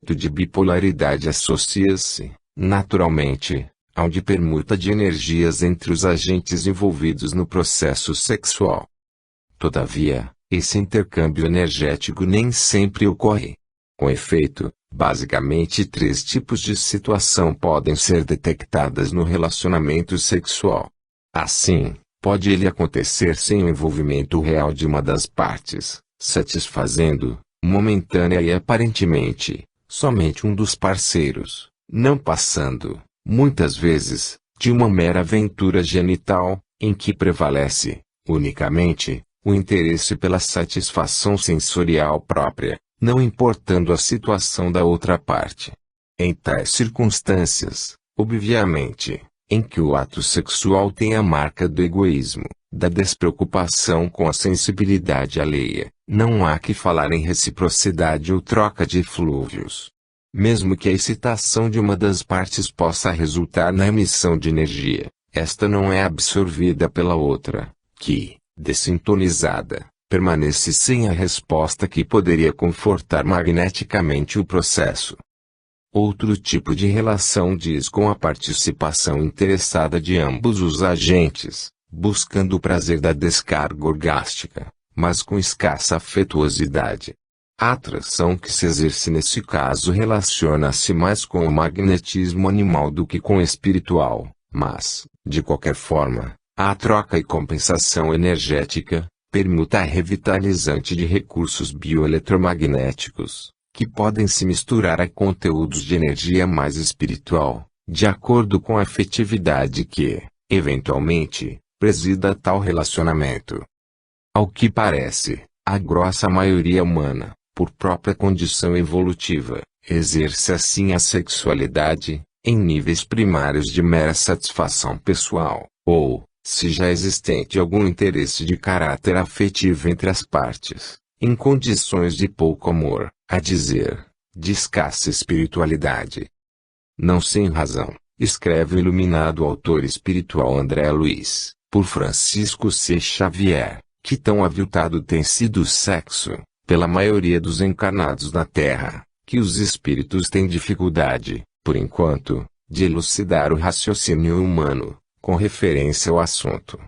de bipolaridade associa-se, naturalmente, a de permuta de energias entre os agentes envolvidos no processo sexual. Todavia, esse intercâmbio energético nem sempre ocorre. Com efeito, basicamente 3 tipos de situação podem ser detectadas no relacionamento sexual. Assim, pode ele acontecer sem o envolvimento real de uma das partes, satisfazendo, momentânea e aparentemente, somente um dos parceiros, não passando, muitas vezes, de uma mera aventura genital, em que prevalece, unicamente, o interesse pela satisfação sensorial própria, não importando a situação da outra parte. Em tais circunstâncias, obviamente, em que o ato sexual tem a marca do egoísmo, da despreocupação com a sensibilidade alheia, não há que falar em reciprocidade ou troca de eflúvios. Mesmo que a excitação de uma das partes possa resultar na emissão de energia, esta não é absorvida pela outra, que, dessintonizada, permanece sem a resposta que poderia confortar magneticamente o processo. Outro tipo de relação diz com a participação interessada de ambos os agentes, buscando o prazer da descarga orgástica, mas com escassa afetuosidade. A atração que se exerce nesse caso relaciona-se mais com o magnetismo animal do que com o espiritual, mas, de qualquer forma, a troca e compensação energética, permuta revitalizante de recursos bioeletromagnéticos, que podem se misturar a conteúdos de energia mais espiritual, de acordo com a afetividade que, eventualmente, presida tal relacionamento. Ao que parece, a grossa maioria humana, por própria condição evolutiva, exerce assim a sexualidade, em níveis primários de mera satisfação pessoal, ou, se já existente algum interesse de caráter afetivo entre as partes, em condições de pouco amor, a dizer, de escassa espiritualidade. Não sem razão, escreve o iluminado autor espiritual André Luiz, por Francisco C. Xavier, que tão aviltado tem sido o sexo, pela maioria dos encarnados na Terra, que os espíritos têm dificuldade, por enquanto, de elucidar o raciocínio humano, com referência ao assunto.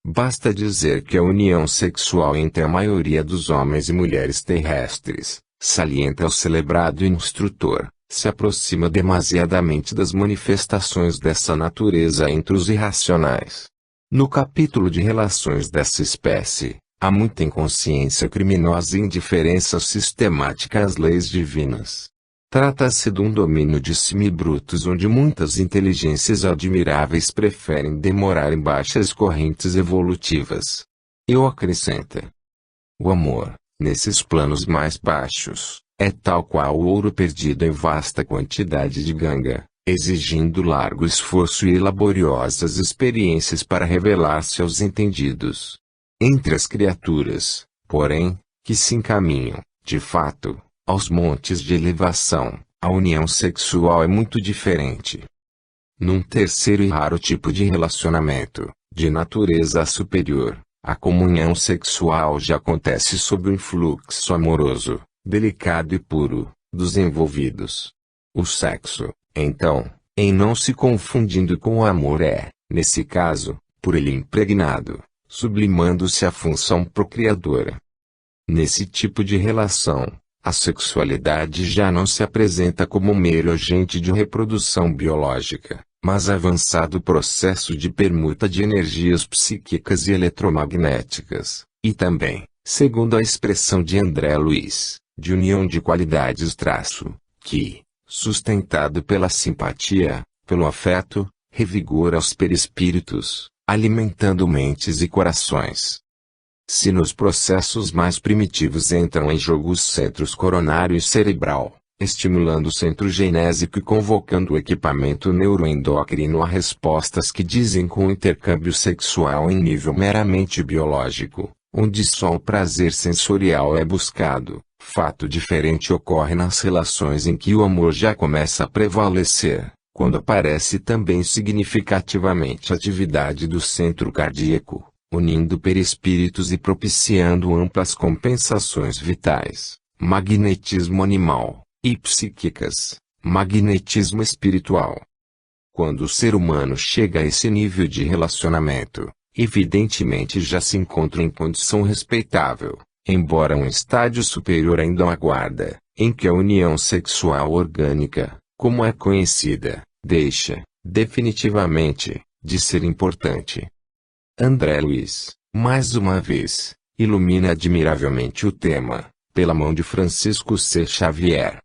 Basta dizer que a união sexual entre a maioria dos homens e mulheres terrestres, salienta o celebrado instrutor, se aproxima demasiadamente das manifestações dessa natureza entre os irracionais. No capítulo de relações dessa espécie, há muita inconsciência criminosa e indiferença sistemática às leis divinas. Trata-se de um domínio de semibrutos onde muitas inteligências admiráveis preferem demorar em baixas correntes evolutivas. Eu acrescenta. O amor, nesses planos mais baixos, é tal qual o ouro perdido em vasta quantidade de ganga, exigindo largo esforço e laboriosas experiências para revelar-se aos entendidos. Entre as criaturas, porém, que se encaminham, de fato, aos montes de elevação, a união sexual é muito diferente. Num terceiro e raro tipo de relacionamento, de natureza superior, a comunhão sexual já acontece sob o influxo amoroso, delicado e puro, dos envolvidos. O sexo, então, em não se confundindo com o amor nesse caso, por ele impregnado, sublimando-se a função procriadora. Nesse tipo de relação, a sexualidade já não se apresenta como mero agente de reprodução biológica, mas avançado processo de permuta de energias psíquicas e eletromagnéticas, e também, segundo a expressão de André Luiz, de união de qualidades que, sustentado pela simpatia, pelo afeto, revigora os perispíritos, alimentando mentes e corações. Se nos processos mais primitivos entram em jogo os centros coronário e cerebral, estimulando o centro genésico e convocando o equipamento neuroendócrino a respostas que dizem com o intercâmbio sexual em nível meramente biológico, onde só o prazer sensorial é buscado, fato diferente ocorre nas relações em que o amor já começa a prevalecer, quando aparece também significativamente a atividade do centro cardíaco, unindo perispíritos e propiciando amplas compensações vitais, magnetismo animal, e psíquicas, magnetismo espiritual. Quando o ser humano chega a esse nível de relacionamento, evidentemente já se encontra em condição respeitável, embora um estágio superior ainda o aguarda, em que a união sexual orgânica, como é conhecida, deixa, definitivamente, de ser importante. André Luiz, mais uma vez, ilumina admiravelmente o tema, pela mão de Francisco C. Xavier.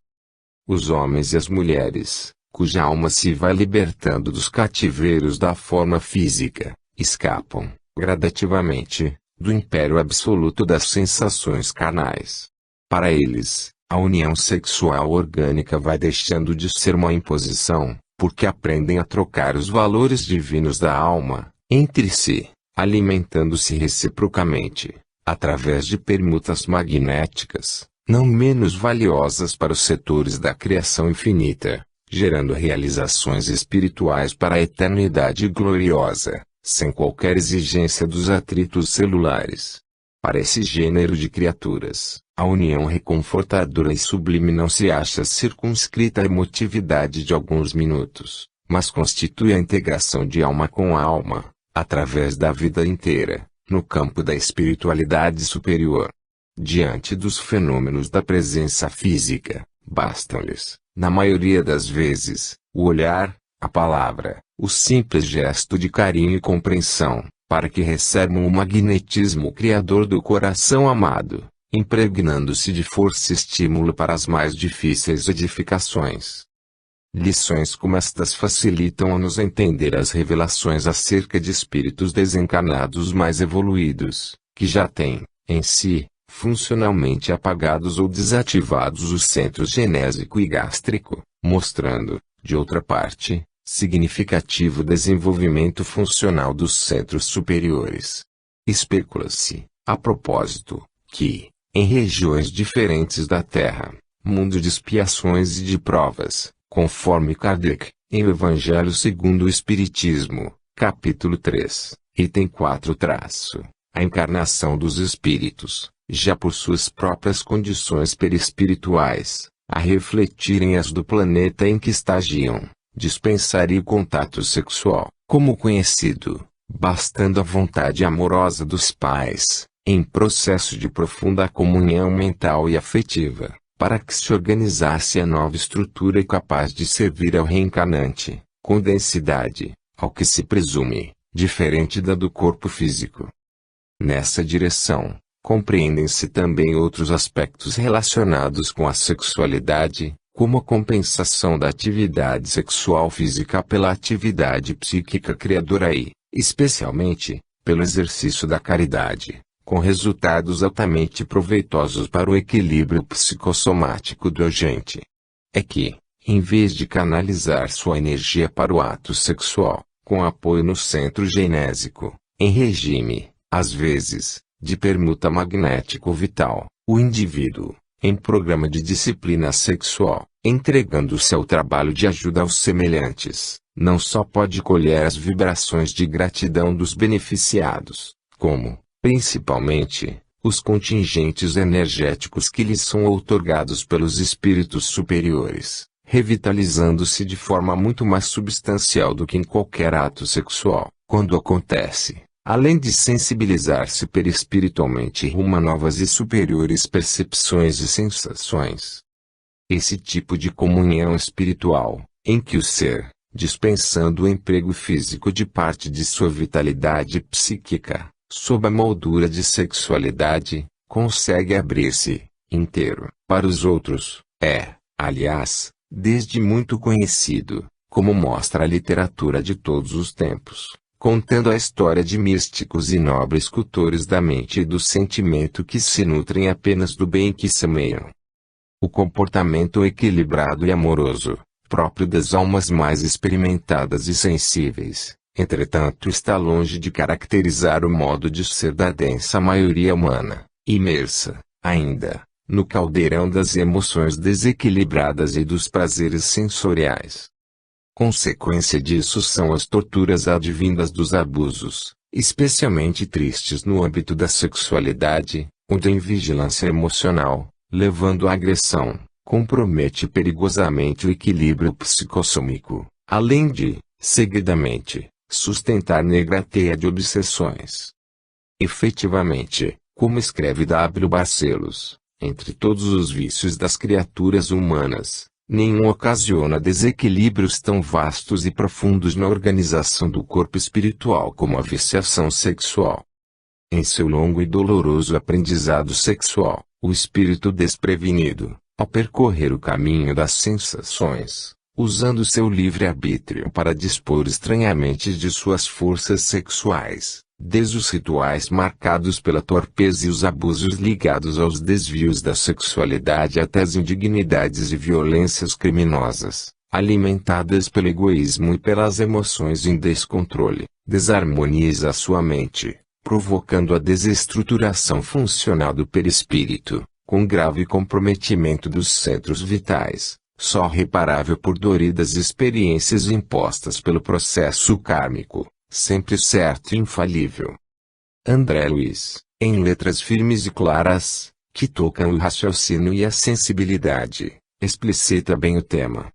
Os homens e as mulheres, cuja alma se vai libertando dos cativeiros da forma física, escapam, gradativamente, do império absoluto das sensações carnais. Para eles, a união sexual orgânica vai deixando de ser uma imposição, porque aprendem a trocar os valores divinos da alma, entre si, alimentando-se reciprocamente, através de permutas magnéticas, não menos valiosas para os setores da criação infinita, gerando realizações espirituais para a eternidade gloriosa, sem qualquer exigência dos atritos celulares. Para esse gênero de criaturas, a união reconfortadora e sublime não se acha circunscrita à emotividade de alguns minutos, mas constitui a integração de alma com alma, através da vida inteira, no campo da espiritualidade superior. Diante dos fenômenos da presença física, bastam-lhes, na maioria das vezes, o olhar, a palavra, o simples gesto de carinho e compreensão, para que recebam o magnetismo criador do coração amado, impregnando-se de força e estímulo para as mais difíceis edificações. Lições como estas facilitam-nos entender as revelações acerca de espíritos desencarnados mais evoluídos, que já têm, em si, funcionalmente apagados ou desativados os centros genésico e gástrico, mostrando, de outra parte, significativo desenvolvimento funcional dos centros superiores. Especula-se, a propósito, que, em regiões diferentes da Terra, mundo de expiações e de provas, conforme Kardec, em O Evangelho segundo o Espiritismo, capítulo 3, item 4 a encarnação dos espíritos, já por suas próprias condições perispirituais, a refletirem as do planeta em que estagiam, dispensaria o contato sexual, como conhecido, bastando a vontade amorosa dos pais, em processo de profunda comunhão mental e afetiva, para que se organizasse a nova estrutura capaz de servir ao reencarnante, com densidade, ao que se presume, diferente da do corpo físico. Nessa direção, compreendem-se também outros aspectos relacionados com a sexualidade, como a compensação da atividade sexual física pela atividade psíquica criadora e, especialmente, pelo exercício da caridade, com resultados altamente proveitosos para o equilíbrio psicossomático do agente. É que, em vez de canalizar sua energia para o ato sexual, com apoio no centro genésico, em regime, às vezes, de permuta magnético-vital, o indivíduo, em programa de disciplina sexual, entregando-se ao trabalho de ajuda aos semelhantes, não só pode colher as vibrações de gratidão dos beneficiados, como, principalmente, os contingentes energéticos que lhes são outorgados pelos espíritos superiores, revitalizando-se de forma muito mais substancial do que em qualquer ato sexual, quando acontece, além de sensibilizar-se perispiritualmente rumo a novas e superiores percepções e sensações. Esse tipo de comunhão espiritual, em que o ser, dispensando o emprego físico de parte de sua vitalidade psíquica, sob a moldura de sexualidade, consegue abrir-se, inteiro, para os outros, aliás, desde muito conhecido, como mostra a literatura de todos os tempos, contando a história de místicos e nobres cultores da mente e do sentimento que se nutrem apenas do bem que semeiam. O comportamento equilibrado e amoroso, próprio das almas mais experimentadas e sensíveis, entretanto está longe de caracterizar o modo de ser da densa maioria humana, imersa, ainda, no caldeirão das emoções desequilibradas e dos prazeres sensoriais. Consequência disso são as torturas advindas dos abusos, especialmente tristes no âmbito da sexualidade, onde a invigilância emocional, levando à agressão, compromete perigosamente o equilíbrio psicossômico, além de, seguidamente, sustentar negra teia de obsessões. Efetivamente, como escreve W. Barcelos, entre todos os vícios das criaturas humanas, nenhum ocasiona desequilíbrios tão vastos e profundos na organização do corpo espiritual como a viciação sexual. Em seu longo e doloroso aprendizado sexual, o espírito desprevenido, ao percorrer o caminho das sensações, usando seu livre-arbítrio para dispor estranhamente de suas forças sexuais, desde os rituais marcados pela torpeza e os abusos ligados aos desvios da sexualidade até as indignidades e violências criminosas, alimentadas pelo egoísmo e pelas emoções em descontrole, desarmoniza a sua mente, provocando a desestruturação funcional do perispírito, com grave comprometimento dos centros vitais, só reparável por doridas experiências impostas pelo processo kármico, sempre certo e infalível. André Luiz, em letras firmes e claras, que tocam o raciocínio e a sensibilidade, explicita bem o tema.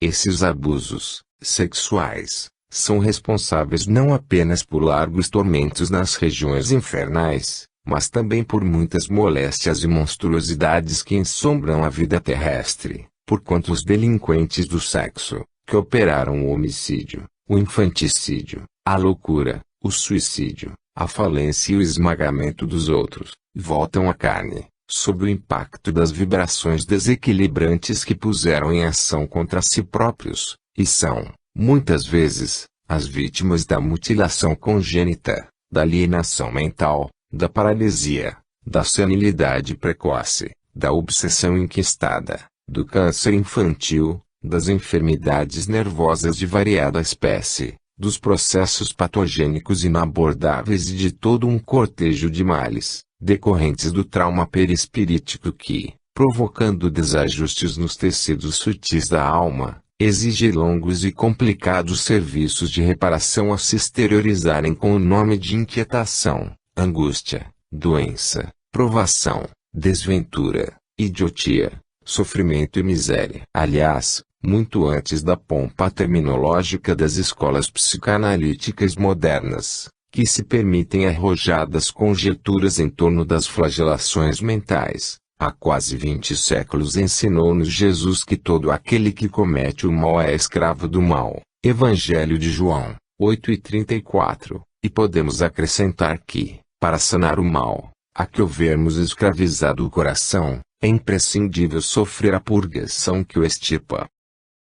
Esses abusos sexuais são responsáveis não apenas por largos tormentos nas regiões infernais, mas também por muitas moléstias e monstruosidades que ensombram a vida terrestre, porquanto os delinquentes do sexo, que operaram o homicídio, o infanticídio, a loucura, o suicídio, a falência e o esmagamento dos outros, voltam à carne, sob o impacto das vibrações desequilibrantes que puseram em ação contra si próprios, e são, muitas vezes, as vítimas da mutilação congênita, da alienação mental, da paralisia, da senilidade precoce, da obsessão enquistada, do câncer infantil, das enfermidades nervosas de variada espécie, dos processos patogênicos inabordáveis e de todo um cortejo de males, decorrentes do trauma perispirítico que, provocando desajustes nos tecidos sutis da alma, exige longos e complicados serviços de reparação a se exteriorizarem com o nome de inquietação, angústia, doença, provação, desventura, idiotia, sofrimento e miséria. Aliás, muito antes da pompa terminológica das escolas psicanalíticas modernas, que se permitem arrojadas conjecturas em torno das flagelações mentais, há quase 20 séculos ensinou-nos Jesus que todo aquele que comete o mal é escravo do mal. Evangelho de João, 8:34, e podemos acrescentar que, para sanar o mal, a que houvermos escravizado o coração, é imprescindível sofrer a purgação que o extirpa.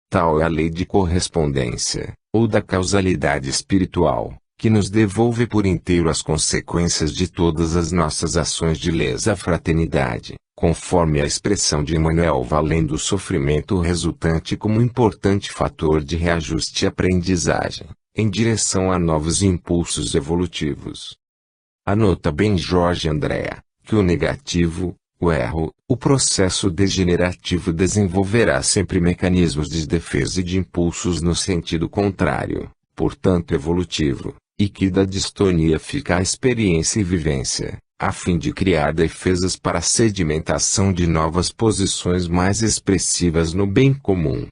Tal é a lei de correspondência, ou da causalidade espiritual, que nos devolve por inteiro as consequências de todas as nossas ações de lesa fraternidade, conforme a expressão de Emmanuel, valendo o sofrimento resultante como importante fator de reajuste e aprendizagem, em direção a novos impulsos evolutivos. Anota bem Jorge Andréa, que o negativo, o erro, o processo degenerativo desenvolverá sempre mecanismos de defesa e de impulsos no sentido contrário, portanto evolutivo, e que da distonia fica a experiência e vivência, a fim de criar defesas para a sedimentação de novas posições mais expressivas no bem comum.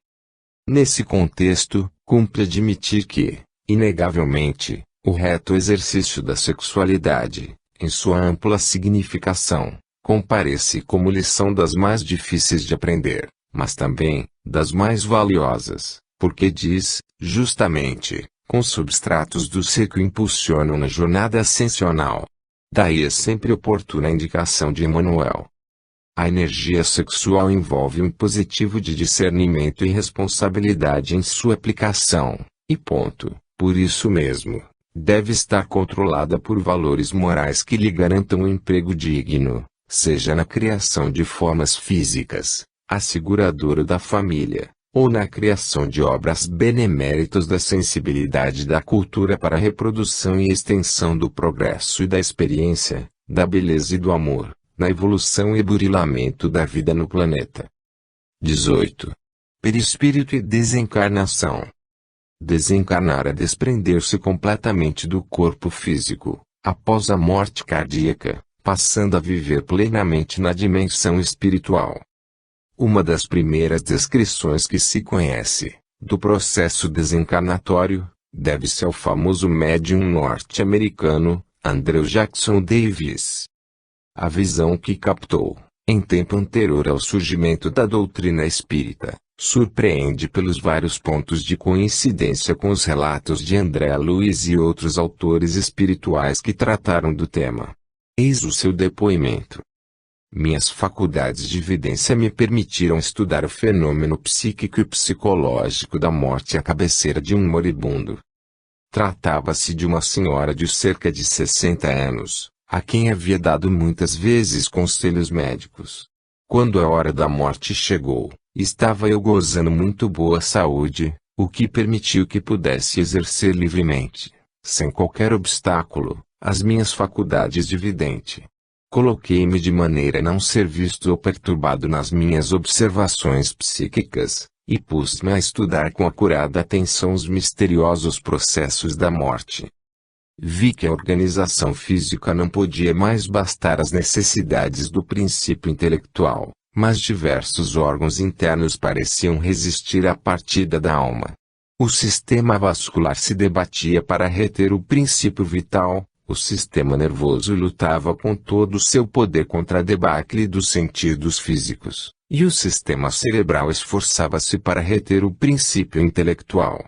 Nesse contexto, cumpre admitir que, inegavelmente, o reto exercício da sexualidade, em sua ampla significação, comparece como lição das mais difíceis de aprender, mas também, das mais valiosas, porque diz, justamente, com substratos do ser que o impulsionam na jornada ascensional. Daí é sempre oportuna a indicação de Emmanuel. A energia sexual envolve um positivo de discernimento e responsabilidade em sua aplicação, e ponto, por isso mesmo, deve estar controlada por valores morais que lhe garantam um emprego digno, seja na criação de formas físicas, asseguradora da família, ou na criação de obras beneméritas da sensibilidade e da cultura para a reprodução e extensão do progresso e da experiência, da beleza e do amor, na evolução e burilamento da vida no planeta. 18. Perispírito e desencarnação. Desencarnar é desprender-se completamente do corpo físico, após a morte cardíaca, passando a viver plenamente na dimensão espiritual. Uma das primeiras descrições que se conhece do processo desencarnatório deve-se ao famoso médium norte-americano, Andrew Jackson Davis. A visão que captou, em tempo anterior ao surgimento da doutrina espírita, surpreende pelos vários pontos de coincidência com os relatos de André Luiz e outros autores espirituais que trataram do tema. Eis o seu depoimento. Minhas faculdades de vidência me permitiram estudar o fenômeno psíquico e psicológico da morte à cabeceira de um moribundo. Tratava-se de uma senhora de cerca de 60 anos, a quem havia dado muitas vezes conselhos médicos. Quando a hora da morte chegou, estava eu gozando muito boa saúde, o que permitiu que pudesse exercer livremente, sem qualquer obstáculo, as minhas faculdades de vidente. Coloquei-me de maneira a não ser visto ou perturbado nas minhas observações psíquicas, e pus-me a estudar com acurada atenção os misteriosos processos da morte. Vi que a organização física não podia mais bastar às necessidades do princípio intelectual, mas diversos órgãos internos pareciam resistir à partida da alma. O sistema vascular se debatia para reter o princípio vital, o sistema nervoso lutava com todo o seu poder contra a debacle dos sentidos físicos, e o sistema cerebral esforçava-se para reter o princípio intelectual.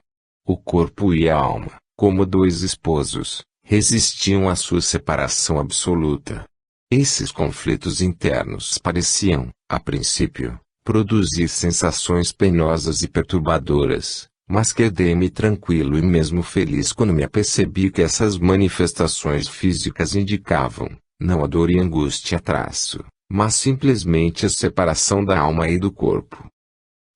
O corpo e a alma, como dois esposos, resistiam à sua separação absoluta. Esses conflitos internos pareciam, a princípio, produzir sensações penosas e perturbadoras, mas quedei-me tranquilo e mesmo feliz quando me apercebi que essas manifestações físicas indicavam, não a dor e angústia traço, mas simplesmente a separação da alma e do corpo.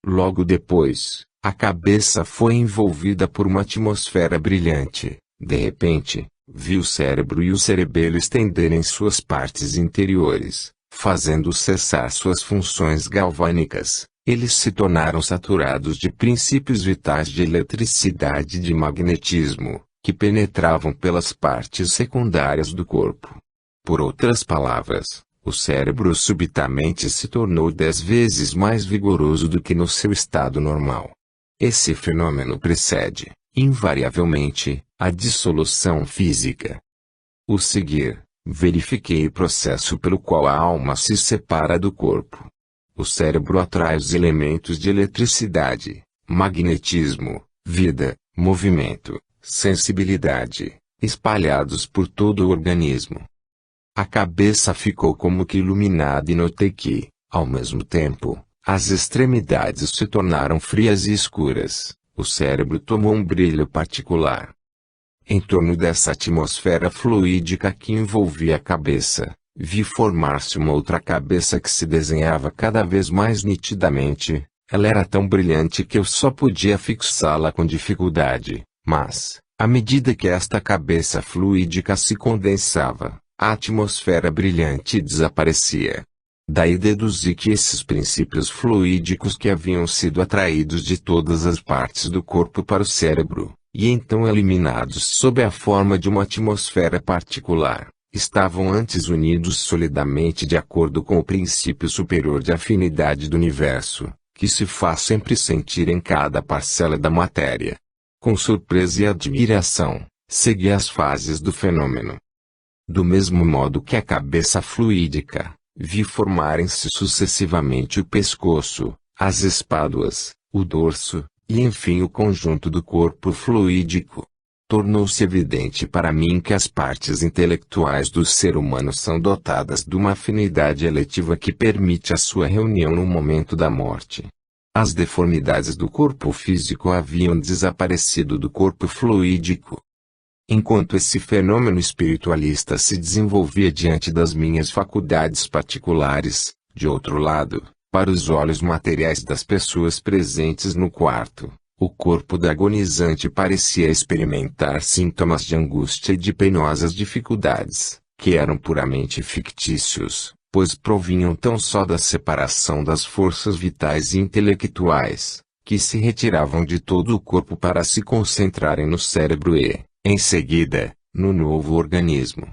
Logo depois, a cabeça foi envolvida por uma atmosfera brilhante. De repente, vi o cérebro e o cerebelo estenderem suas partes interiores, fazendo cessar suas funções galvânicas. Eles se tornaram saturados de princípios vitais de eletricidade e de magnetismo, que penetravam pelas partes secundárias do corpo. Por outras palavras, o cérebro subitamente se tornou 10 vezes mais vigoroso do que no seu estado normal. Esse fenômeno precede, invariavelmente, a dissolução física. O seguir, verifiquei o processo pelo qual a alma se separa do corpo. O cérebro atrai os elementos de eletricidade, magnetismo, vida, movimento, sensibilidade, espalhados por todo o organismo. A cabeça ficou como que iluminada e notei que, ao mesmo tempo, as extremidades se tornaram frias e escuras. O cérebro tomou um brilho particular. Em torno dessa atmosfera fluídica que envolvia a cabeça, vi formar-se uma outra cabeça que se desenhava cada vez mais nitidamente. Ela era tão brilhante que eu só podia fixá-la com dificuldade, mas, à medida que esta cabeça fluídica se condensava, a atmosfera brilhante desaparecia. Daí deduzi que esses princípios fluídicos que haviam sido atraídos de todas as partes do corpo para o cérebro, e então eliminados sob a forma de uma atmosfera particular, estavam antes unidos solidamente de acordo com o princípio superior de afinidade do universo, que se faz sempre sentir em cada parcela da matéria. Com surpresa e admiração, segui as fases do fenômeno. Do mesmo modo que a cabeça fluídica, vi formarem-se sucessivamente o pescoço, as espáduas, o dorso, e enfim o conjunto do corpo fluídico. Tornou-se evidente para mim que as partes intelectuais do ser humano são dotadas de uma afinidade eletiva que permite a sua reunião no momento da morte. As deformidades do corpo físico haviam desaparecido do corpo fluídico. Enquanto esse fenômeno espiritualista se desenvolvia diante das minhas faculdades particulares, de outro lado, para os olhos materiais das pessoas presentes no quarto, o corpo da agonizante parecia experimentar sintomas de angústia e de penosas dificuldades, que eram puramente fictícios, pois provinham tão só da separação das forças vitais e intelectuais, que se retiravam de todo o corpo para se concentrarem no cérebro e, em seguida, no novo organismo.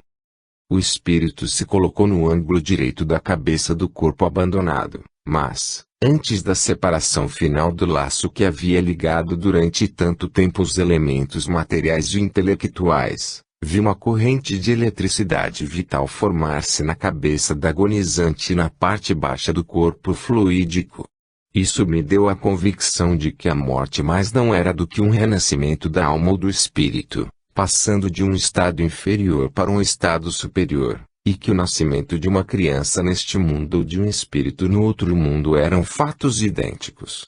O espírito se colocou no ângulo direito da cabeça do corpo abandonado, mas, Antes da separação final do laço que havia ligado durante tanto tempo os elementos materiais e intelectuais, vi uma corrente de eletricidade vital formar-se na cabeça da agonizante e na parte baixa do corpo fluídico. Isso me deu a convicção de que a morte mais não era do que um renascimento da alma ou do espírito, passando de um estado inferior para um estado superior, e que o nascimento de uma criança neste mundo ou de um espírito no outro mundo eram fatos idênticos.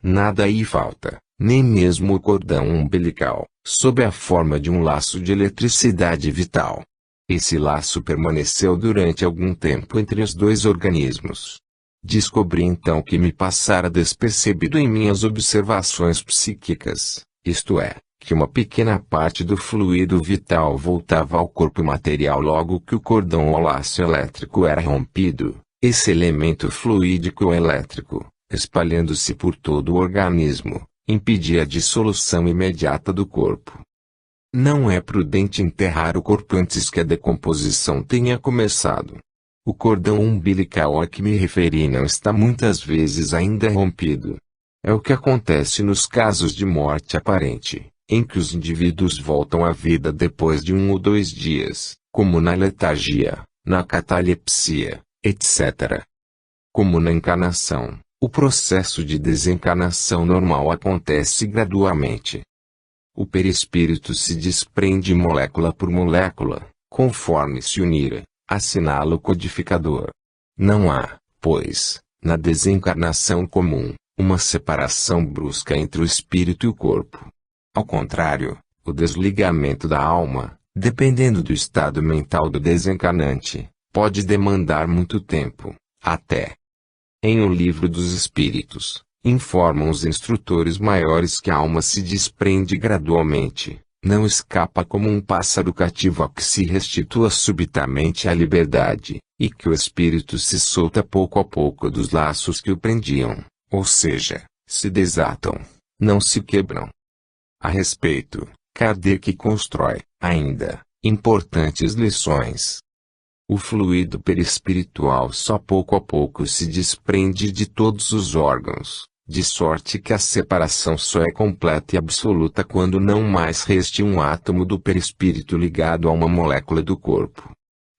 Nada aí falta, nem mesmo o cordão umbilical, sob a forma de um laço de eletricidade vital. Esse laço permaneceu durante algum tempo entre os dois organismos. Descobri então que me passara despercebido em minhas observações psíquicas, isto é, que uma pequena parte do fluido vital voltava ao corpo material logo que o cordão ou laço elétrico era rompido. Esse elemento fluídico ou elétrico, espalhando-se por todo o organismo, impedia a dissolução imediata do corpo. Não é prudente enterrar o corpo antes que a decomposição tenha começado. O cordão umbilical a que me referi não está muitas vezes ainda rompido. É o que acontece nos casos de morte aparente, em que os indivíduos voltam à vida depois de 1 ou 2 dias, como na letargia, na catalepsia, etc. Como na encarnação, o processo de desencarnação normal acontece gradualmente. O perispírito se desprende molécula por molécula, conforme se unir, assinala o codificador. Não há, pois, na desencarnação comum, uma separação brusca entre o espírito e o corpo. Ao contrário, o desligamento da alma, dependendo do estado mental do desencarnante, pode demandar muito tempo, até. Em O Livro dos Espíritos, informam os instrutores maiores que a alma se desprende gradualmente, não escapa como um pássaro cativo a que se restitua subitamente à liberdade, e que o espírito se solta pouco a pouco dos laços que o prendiam, ou seja, se desatam, não se quebram. A respeito, Kardec constrói, ainda, importantes lições. O fluido perispiritual só pouco a pouco se desprende de todos os órgãos, de sorte que a separação só é completa e absoluta quando não mais reste um átomo do perispírito ligado a uma molécula do corpo.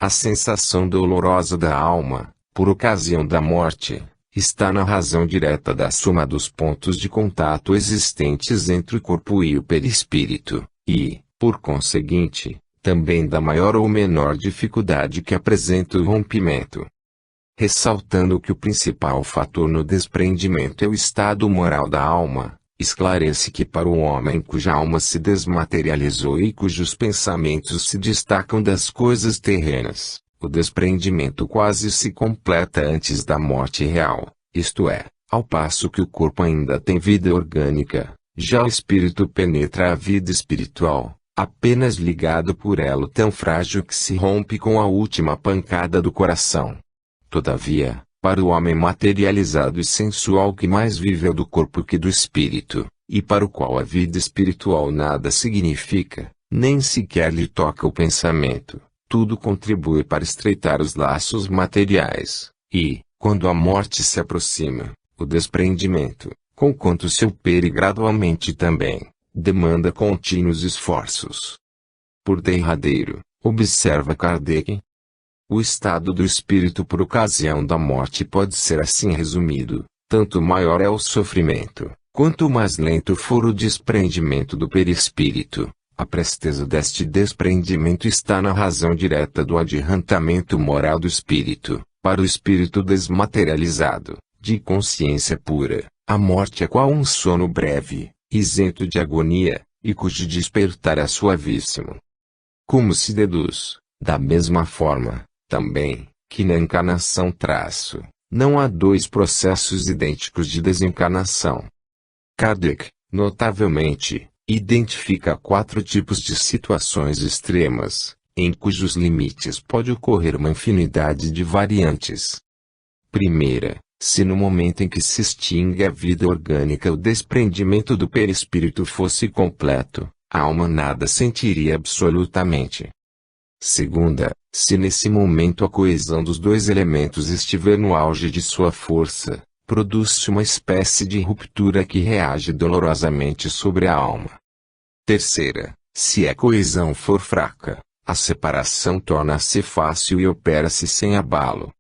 A sensação dolorosa da alma, por ocasião da morte, está na razão direta da soma dos pontos de contato existentes entre o corpo e o perispírito, e, por conseguinte, também da maior ou menor dificuldade que apresenta o rompimento. Ressaltando que o principal fator no desprendimento é o estado moral da alma, esclarece que para o homem cuja alma se desmaterializou e cujos pensamentos se destacam das coisas terrenas, o desprendimento quase se completa antes da morte real, isto é, ao passo que o corpo ainda tem vida orgânica, já o espírito penetra a vida espiritual, apenas ligado por elo tão frágil que se rompe com a última pancada do coração. Todavia, para o homem materializado e sensual que mais viveu do corpo que do espírito, e para o qual a vida espiritual nada significa, nem sequer lhe toca o pensamento, tudo contribui para estreitar os laços materiais, e, quando a morte se aproxima, o desprendimento, conquanto se opere gradualmente também, demanda contínuos esforços. Por derradeiro, observa Kardec, o estado do espírito por ocasião da morte pode ser assim resumido: tanto maior é o sofrimento, quanto mais lento for o desprendimento do perispírito. A presteza deste desprendimento está na razão direta do adiantamento moral do espírito. Para o espírito desmaterializado, de consciência pura, a morte é qual um sono breve, isento de agonia, e cujo despertar é suavíssimo. Como se deduz, da mesma forma, também, que na encarnação não há dois processos idênticos de desencarnação. Kardec, notavelmente, identifica 4 tipos de situações extremas, em cujos limites pode ocorrer uma infinidade de variantes. Primeira, se no momento em que se extingue a vida orgânica o desprendimento do perispírito fosse completo, a alma nada sentiria absolutamente. Segunda, se nesse momento a coesão dos dois elementos estiver no auge de sua força, produz-se uma espécie de ruptura que reage dolorosamente sobre a alma. Terceira, se a coesão for fraca, a separação torna-se fácil e opera-se sem abalo.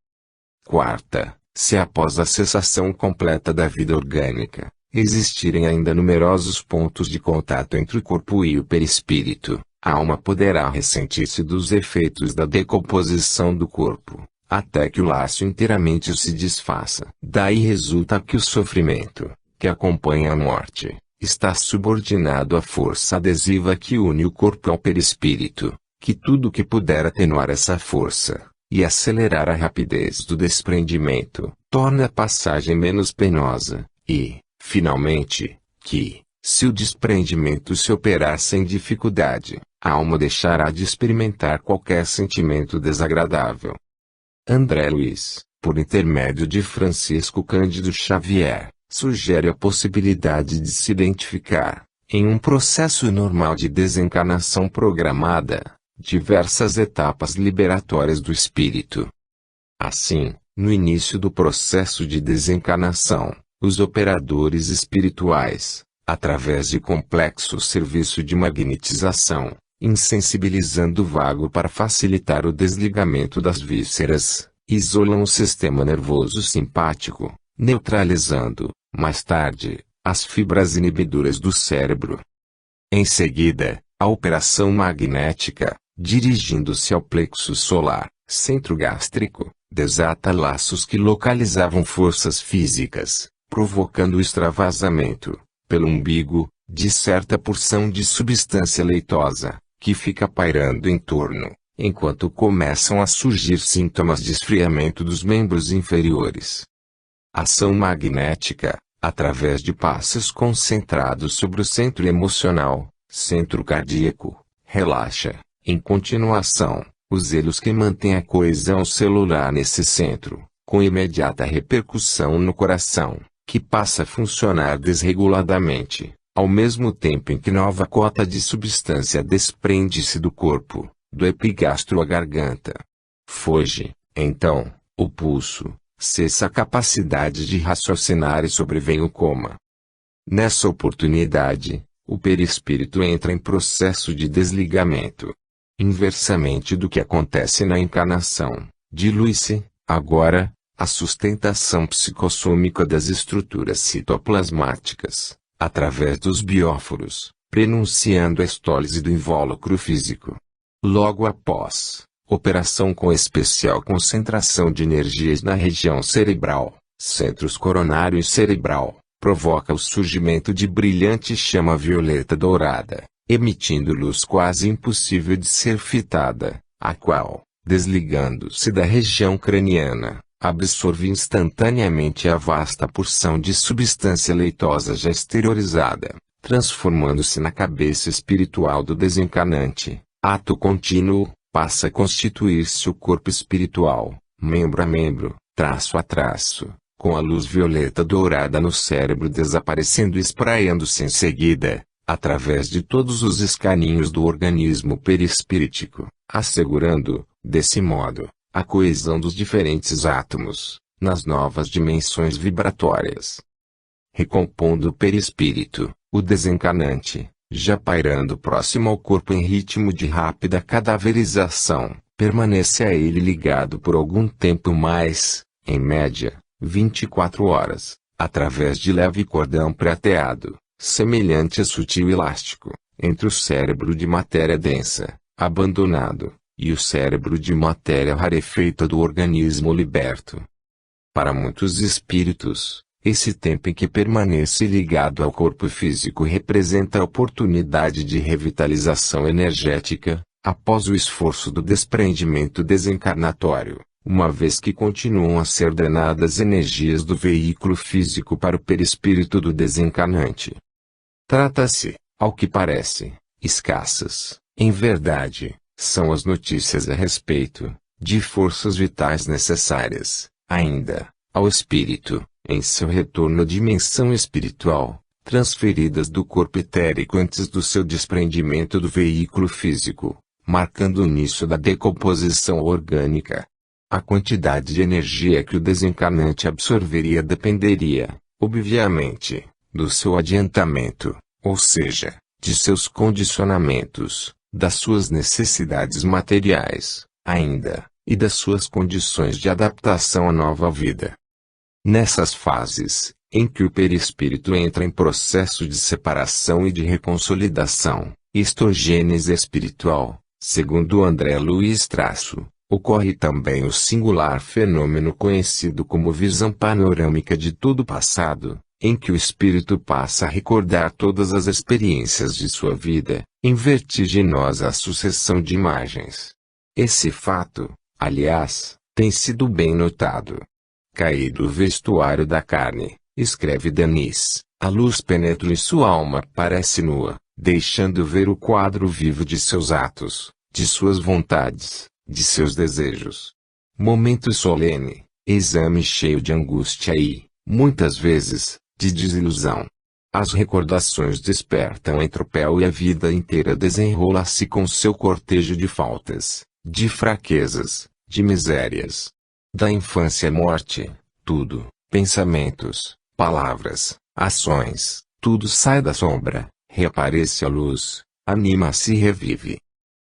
Quarta, se após a cessação completa da vida orgânica, existirem ainda numerosos pontos de contato entre o corpo e o perispírito, a alma poderá ressentir-se dos efeitos da decomposição do corpo, até que o laço inteiramente se desfaça. Daí resulta que o sofrimento, que acompanha a morte, está subordinado à força adesiva que une o corpo ao perispírito, que tudo que puder atenuar essa força, e acelerar a rapidez do desprendimento, torna a passagem menos penosa, e, finalmente, que, se o desprendimento se operar sem dificuldade, a alma deixará de experimentar qualquer sentimento desagradável. André Luiz, por intermédio de Francisco Cândido Xavier, sugere a possibilidade de se identificar, em um processo normal de desencarnação programada, diversas etapas liberatórias do espírito. Assim, no início do processo de desencarnação, os operadores espirituais, através de complexo serviço de magnetização, insensibilizando o vago para facilitar o desligamento das vísceras, isolam o sistema nervoso simpático, neutralizando, mais tarde, as fibras inibidoras do cérebro. Em seguida, a operação magnética, dirigindo-se ao plexo solar, centro gástrico, desata laços que localizavam forças físicas, provocando o extravasamento, pelo umbigo, de certa porção de substância leitosa, que fica pairando em torno, enquanto começam a surgir sintomas de esfriamento dos membros inferiores. Ação magnética, através de passos concentrados sobre o centro emocional, centro cardíaco, relaxa, em continuação, os elos que mantêm a coesão celular nesse centro, com imediata repercussão no coração, que passa a funcionar desreguladamente, ao mesmo tempo em que nova cota de substância desprende-se do corpo, do epigastro à garganta. Foge, então, o pulso, cessa a capacidade de raciocinar e sobrevém o coma. Nessa oportunidade, o perispírito entra em processo de desligamento. Inversamente do que acontece na encarnação, dilui-se, agora, a sustentação psicossômica das estruturas citoplasmáticas, através dos bióforos, prenunciando a estólise do invólucro físico. Logo após, operação com especial concentração de energias na região cerebral, centros coronário e cerebral, provoca o surgimento de brilhante chama violeta dourada, emitindo luz quase impossível de ser fitada, a qual, desligando-se da região craniana, absorve instantaneamente a vasta porção de substância leitosa já exteriorizada, transformando-se na cabeça espiritual do desencarnante. Ato contínuo, passa a constituir-se o corpo espiritual, membro a membro, traço a traço, com a luz violeta dourada no cérebro desaparecendo e espraiando-se em seguida, através de todos os escaninhos do organismo perispíritico, assegurando, desse modo, a coesão dos diferentes átomos, nas novas dimensões vibratórias. Recompondo o perispírito, o desencarnante, já pairando próximo ao corpo em ritmo de rápida cadaverização, permanece a ele ligado por algum tempo mais, em média, 24 horas, através de leve cordão prateado, semelhante a sutil elástico, entre o cérebro de matéria densa, abandonado, e o cérebro de matéria rarefeita do organismo liberto. Para muitos espíritos, esse tempo em que permanece ligado ao corpo físico representa a oportunidade de revitalização energética, após o esforço do desprendimento desencarnatório, uma vez que continuam a ser drenadas energias do veículo físico para o perispírito do desencarnante. Trata-se, ao que parece, escassas, em verdade, são as notícias a respeito de forças vitais necessárias, ainda, ao espírito, em seu retorno à dimensão espiritual, transferidas do corpo etérico antes do seu desprendimento do veículo físico, marcando o início da decomposição orgânica. A quantidade de energia que o desencarnante absorveria dependeria, obviamente, do seu adiantamento, ou seja, de seus condicionamentos, das suas necessidades materiais, ainda, e das suas condições de adaptação à nova vida. Nessas fases, em que o perispírito entra em processo de separação e de reconsolidação, histogênese espiritual, segundo André Luiz Traço, ocorre também o singular fenômeno conhecido como visão panorâmica de todo o passado, em que o espírito passa a recordar todas as experiências de sua vida, em vertiginosa sucessão de imagens. Esse fato, aliás, tem sido bem notado. Caído o vestuário da carne, escreve Denis, a luz penetra e sua alma parece nua, deixando ver o quadro vivo de seus atos, de suas vontades, de seus desejos. Momento solene, exame cheio de angústia e, muitas vezes, de desilusão. As recordações despertam em tropel e a vida inteira desenrola-se com seu cortejo de faltas, de fraquezas, de misérias. Da infância à morte, tudo, pensamentos, palavras, ações, tudo sai da sombra, reaparece a luz, anima-se e revive.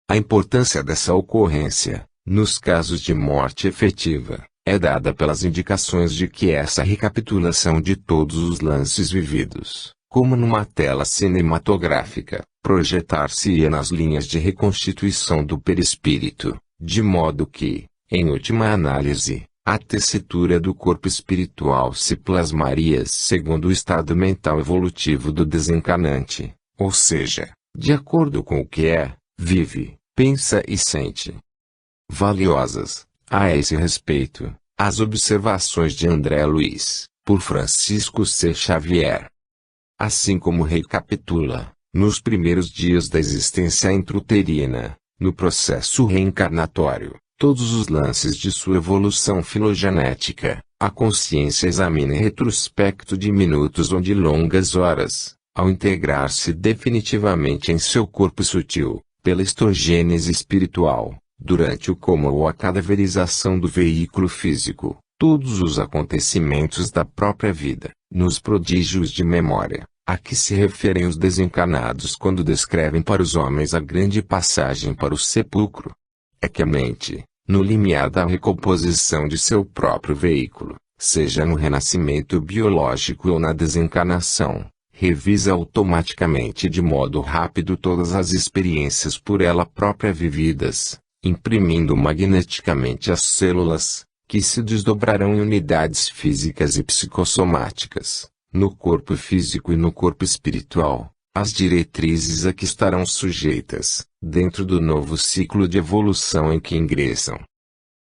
A importância dessa ocorrência, nos casos de morte efetiva, é dada pelas indicações de que essa recapitulação de todos os lances vividos, como numa tela cinematográfica, projetar-se-ia nas linhas de reconstituição do perispírito, de modo que, em última análise, a tessitura do corpo espiritual se plasmaria segundo o estado mental evolutivo do desencarnante, ou seja, de acordo com o que é, vive, pensa e sente. Valiosas, a esse respeito, as observações de André Luiz, por Francisco C. Xavier. Assim como recapitula, nos primeiros dias da existência intrauterina, no processo reencarnatório, todos os lances de sua evolução filogenética, a consciência examina em retrospecto de minutos ou de longas horas, ao integrar-se definitivamente em seu corpo sutil, pela histogênese espiritual, durante o coma ou a cadaverização do veículo físico, todos os acontecimentos da própria vida, nos prodígios de memória, a que se referem os desencarnados quando descrevem para os homens a grande passagem para o sepulcro. É que a mente, no limiar da recomposição de seu próprio veículo, seja no renascimento biológico ou na desencarnação, revisa automaticamente de modo rápido todas as experiências por ela própria vividas, imprimindo magneticamente as células, que se desdobrarão em unidades físicas e psicossomáticas, no corpo físico e no corpo espiritual, as diretrizes a que estarão sujeitas, dentro do novo ciclo de evolução em que ingressam.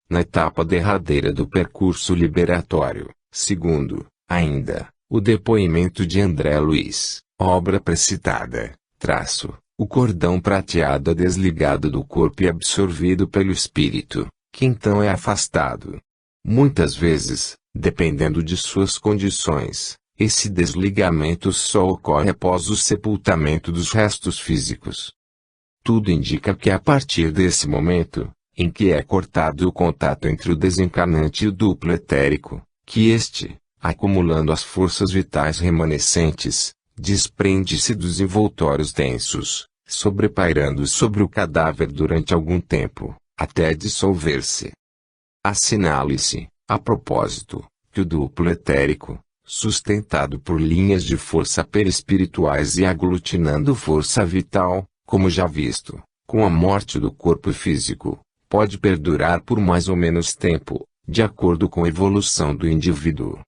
Na etapa derradeira do percurso liberatório, segundo, ainda, o depoimento de André Luiz, obra precitada, traço, o cordão prateado é desligado do corpo e absorvido pelo espírito, que então é afastado. Muitas vezes, dependendo de suas condições, esse desligamento só ocorre após o sepultamento dos restos físicos. Tudo indica que a partir desse momento, em que é cortado o contato entre o desencarnante e o duplo etérico, que este, acumulando as forças vitais remanescentes, desprende-se dos envoltórios densos, sobrepairando sobre o cadáver durante algum tempo, até dissolver-se. Assinale-se, a propósito, que o duplo etérico, sustentado por linhas de força perispirituais e aglutinando força vital, como já visto, com a morte do corpo físico, pode perdurar por mais ou menos tempo, de acordo com a evolução do indivíduo.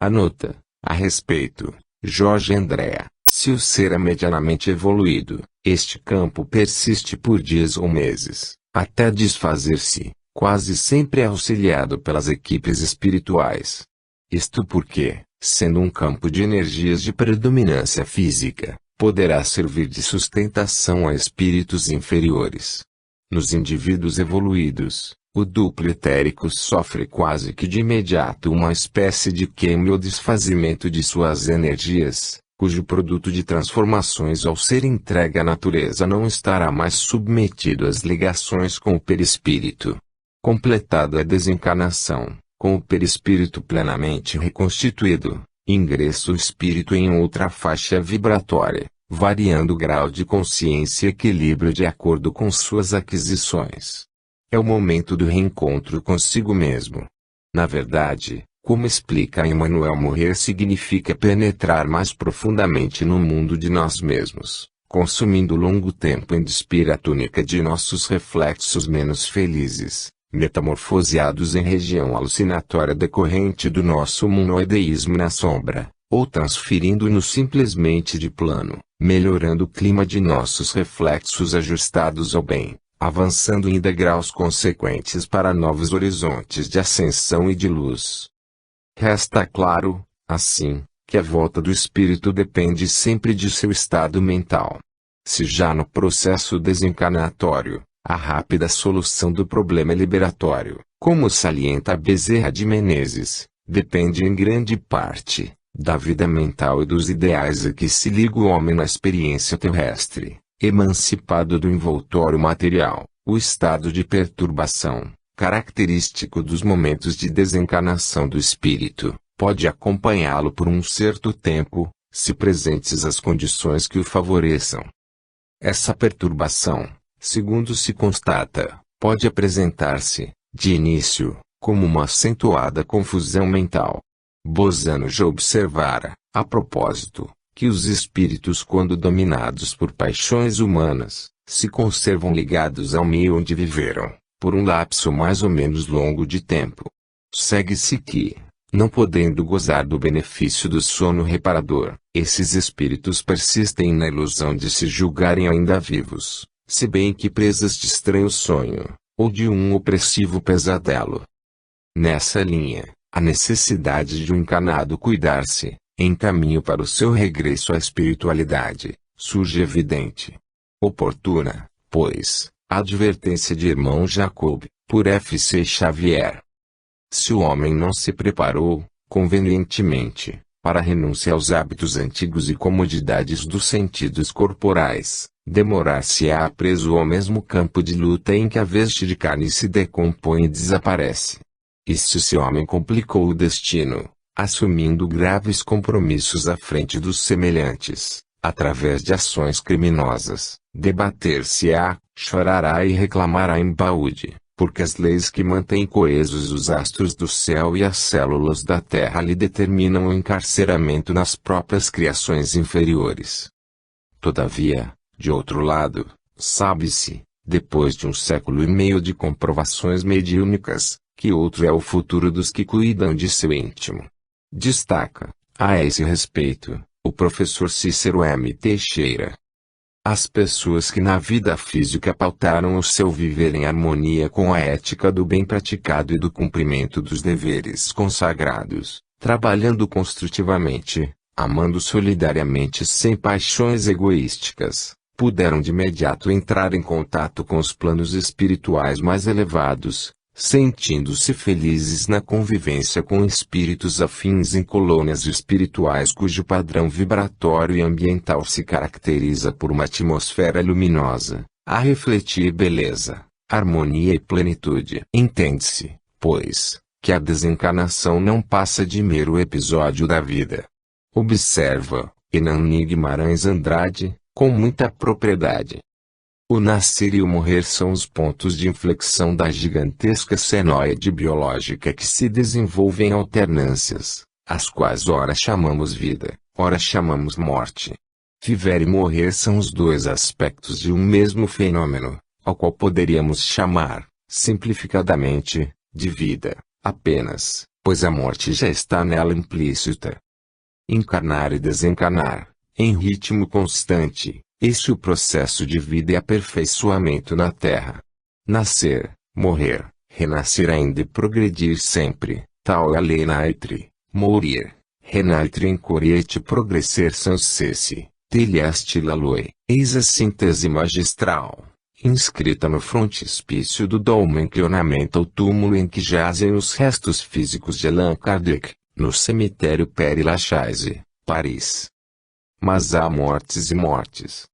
A nota, a respeito, Jorge Andréa, se o ser é medianamente evoluído, este campo persiste por dias ou meses, até desfazer-se, quase sempre auxiliado pelas equipes espirituais. Isto porque, sendo um campo de energias de predominância física, poderá servir de sustentação a espíritos inferiores. Nos indivíduos evoluídos, o duplo etérico sofre quase que de imediato uma espécie de queima ou desfazimento de suas energias, cujo produto de transformações ao ser entregue à natureza não estará mais submetido às ligações com o perispírito. Completada a desencarnação, com o perispírito plenamente reconstituído, ingressa o espírito em outra faixa vibratória, variando o grau de consciência e equilíbrio de acordo com suas aquisições. É o momento do reencontro consigo mesmo. Na verdade, como explica Emmanuel, morrer significa penetrar mais profundamente no mundo de nós mesmos, consumindo longo tempo em despir a túnica de nossos reflexos menos felizes, metamorfoseados em região alucinatória decorrente do nosso monoideísmo na sombra, ou transferindo-nos simplesmente de plano, melhorando o clima de nossos reflexos ajustados ao bem, avançando em degraus consequentes para novos horizontes de ascensão e de luz. Resta claro, assim, que a volta do espírito depende sempre de seu estado mental. Se já no processo desencarnatório, a rápida solução do problema liberatório, como salienta Bezerra de Menezes, depende em grande parte da vida mental e dos ideais a que se liga o homem na experiência terrestre, emancipado do envoltório material, o estado de perturbação, característico dos momentos de desencarnação do espírito, pode acompanhá-lo por um certo tempo, se presentes as condições que o favoreçam. Essa perturbação, segundo se constata, pode apresentar-se, de início, como uma acentuada confusão mental. Bozano já observara, a propósito, que os espíritos, quando dominados por paixões humanas, se conservam ligados ao meio onde viveram, por um lapso mais ou menos longo de tempo. Segue-se que, não podendo gozar do benefício do sono reparador, esses espíritos persistem na ilusão de se julgarem ainda vivos, se bem que presas de estranho sonho, ou de um opressivo pesadelo. Nessa linha, a necessidade de um encarnado cuidar-se, em caminho para o seu regresso à espiritualidade, surge evidente. Oportuna, pois, a advertência de irmão Jacob, por F. C. Xavier. Se o homem não se preparou, convenientemente, para a renúncia aos hábitos antigos e comodidades dos sentidos corporais, demorar-se-á preso ao mesmo campo de luta em que a veste de carne se decompõe e desaparece. E se esse homem complicou o destino, assumindo graves compromissos à frente dos semelhantes, através de ações criminosas, debater-se-á, chorará e reclamará embaúde, porque as leis que mantêm coesos os astros do céu e as células da terra lhe determinam o encarceramento nas próprias criações inferiores. Todavia, de outro lado, sabe-se, depois de 1,5 século de comprovações mediúnicas, que outro é o futuro dos que cuidam de seu íntimo. Destaca, a esse respeito, o professor Cícero M. Teixeira. As pessoas que na vida física pautaram o seu viver em harmonia com a ética do bem praticado e do cumprimento dos deveres consagrados, trabalhando construtivamente, amando solidariamente sem paixões egoísticas, puderam de imediato entrar em contato com os planos espirituais mais elevados, sentindo-se felizes na convivência com espíritos afins em colônias espirituais cujo padrão vibratório e ambiental se caracteriza por uma atmosfera luminosa, a refletir beleza, harmonia e plenitude. Entende-se, pois, que a desencarnação não passa de mero episódio da vida. Observa, Hernani Guimarães Andrade, com muita propriedade. O nascer e o morrer são os pontos de inflexão da gigantesca senoide biológica que se desenvolve em alternâncias, as quais ora chamamos vida, ora chamamos morte. Viver e morrer são os dois aspectos de um mesmo fenômeno, ao qual poderíamos chamar, simplificadamente, de vida, apenas, pois a morte já está nela implícita. Encarnar e desencarnar, em ritmo constante, esse é o processo de vida e aperfeiçoamento na Terra. Nascer, morrer, renascer ainda e progredir sempre, tal é a lei naitre, morir, renaitre incoriete progresser sans cesse, teleste la loi. Eis a síntese magistral, inscrita no frontispício do dolmen que ornamenta o túmulo em que jazem os restos físicos de Allan Kardec, no cemitério Père Lachaise, Paris. Mas há mortes e mortes.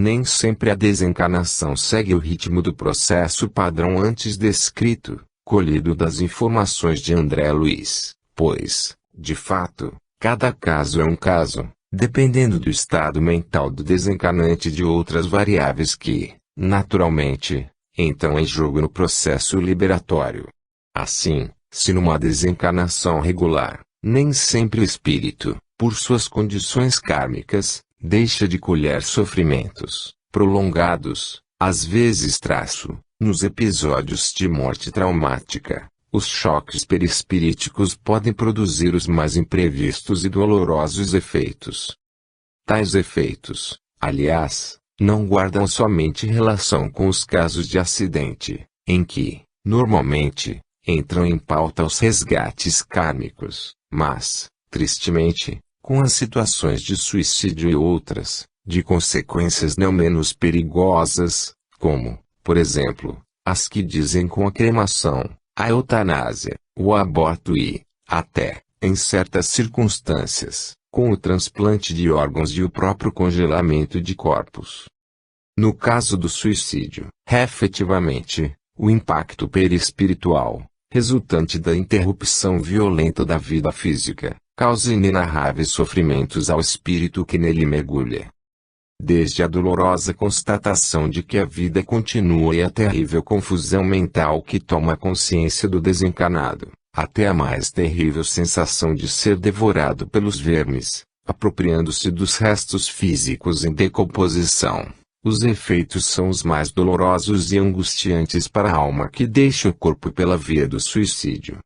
nem sempre a desencarnação segue o ritmo do processo padrão antes descrito, colhido das informações de André Luiz, pois, de fato, cada caso é um caso, dependendo do estado mental do desencarnante e de outras variáveis que, naturalmente, entram em jogo no processo liberatório. Assim, se numa desencarnação regular, nem sempre o espírito, por suas condições kármicas, deixa de colher sofrimentos prolongados, às vezes nos episódios de morte traumática, os choques perispiríticos podem produzir os mais imprevistos e dolorosos efeitos. Tais efeitos, aliás, não guardam somente relação com os casos de acidente, em que, normalmente, entram em pauta os resgates kármicos, mas, tristemente, com as situações de suicídio e outras, de consequências não menos perigosas, como, por exemplo, as que dizem com a cremação, a eutanásia, o aborto e, até, em certas circunstâncias, com o transplante de órgãos e o próprio congelamento de corpos. No caso do suicídio, efetivamente, o impacto perispiritual, resultante da interrupção violenta da vida física, causa inenarráveis sofrimentos ao espírito que nele mergulha. Desde a dolorosa constatação de que a vida continua e a terrível confusão mental que toma consciência do desencarnado, até a mais terrível sensação de ser devorado pelos vermes, apropriando-se dos restos físicos em decomposição. Os efeitos são os mais dolorosos e angustiantes para a alma que deixa o corpo pela via do suicídio.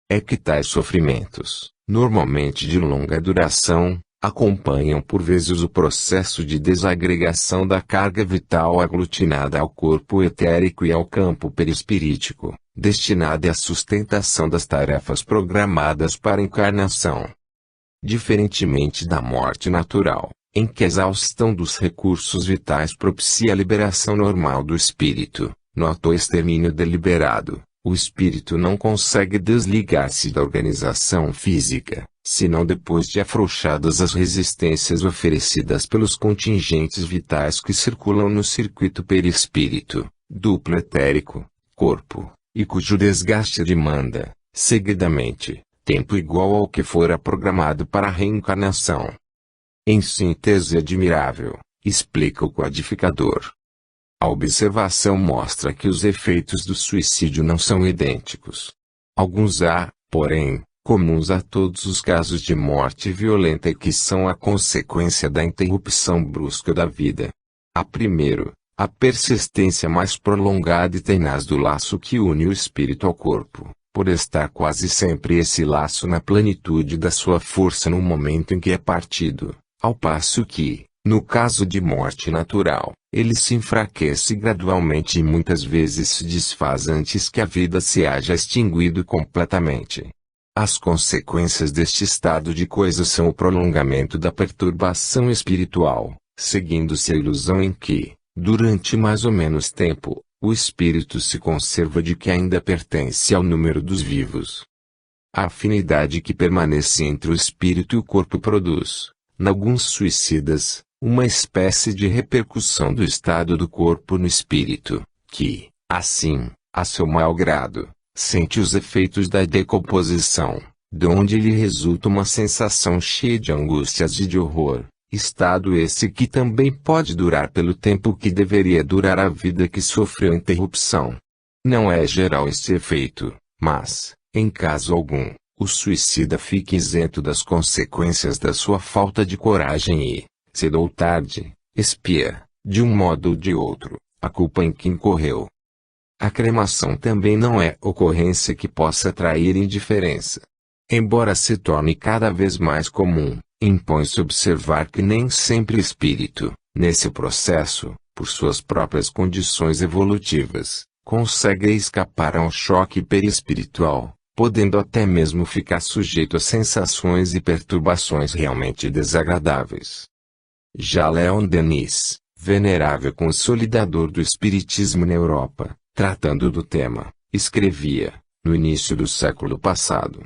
É que tais sofrimentos, normalmente de longa duração, acompanham por vezes o processo de desagregação da carga vital aglutinada ao corpo etérico e ao campo perispirítico, destinada à sustentação das tarefas programadas para a encarnação. Diferentemente da morte natural, em que a exaustão dos recursos vitais propicia a liberação normal do espírito, nota o extermínio deliberado, o espírito não consegue desligar-se da organização física, senão depois de afrouxadas as resistências oferecidas pelos contingentes vitais que circulam no circuito perispírito, duplo etérico, corpo, e cujo desgaste demanda, seguidamente, tempo igual ao que fora programado para a reencarnação. Em síntese admirável, explica o codificador. A observação mostra que os efeitos do suicídio não são idênticos. Alguns há, porém, comuns a todos os casos de morte violenta e que são a consequência da interrupção brusca da vida. Há primeiro, a persistência mais prolongada e tenaz do laço que une o espírito ao corpo, por estar quase sempre esse laço na plenitude da sua força no momento em que é partido, ao passo que, no caso de morte natural, ele se enfraquece gradualmente e muitas vezes se desfaz antes que a vida se haja extinguido completamente. As consequências deste estado de coisas são o prolongamento da perturbação espiritual, seguindo-se a ilusão em que, durante mais ou menos tempo, o espírito se conserva de que ainda pertence ao número dos vivos. A afinidade que permanece entre o espírito e o corpo produz, em alguns suicidas, uma espécie de repercussão do estado do corpo no espírito, que, assim, a seu mau grado, sente os efeitos da decomposição, de onde lhe resulta uma sensação cheia de angústias e de horror, estado esse que também pode durar pelo tempo que deveria durar a vida que sofreu interrupção. Não é geral esse efeito, mas, em caso algum, o suicida fica isento das consequências da sua falta de coragem e, cedo ou tarde, expia, de um modo ou de outro, a culpa em que incorreu. A cremação também não é ocorrência que possa atrair indiferença. Embora se torne cada vez mais comum, impõe-se observar que nem sempre o espírito, nesse processo, por suas próprias condições evolutivas, consegue escapar a um choque perispiritual, podendo até mesmo ficar sujeito a sensações e perturbações realmente desagradáveis. Já Leon Denis, venerável consolidador do espiritismo na Europa, tratando do tema, escrevia, no início do século passado.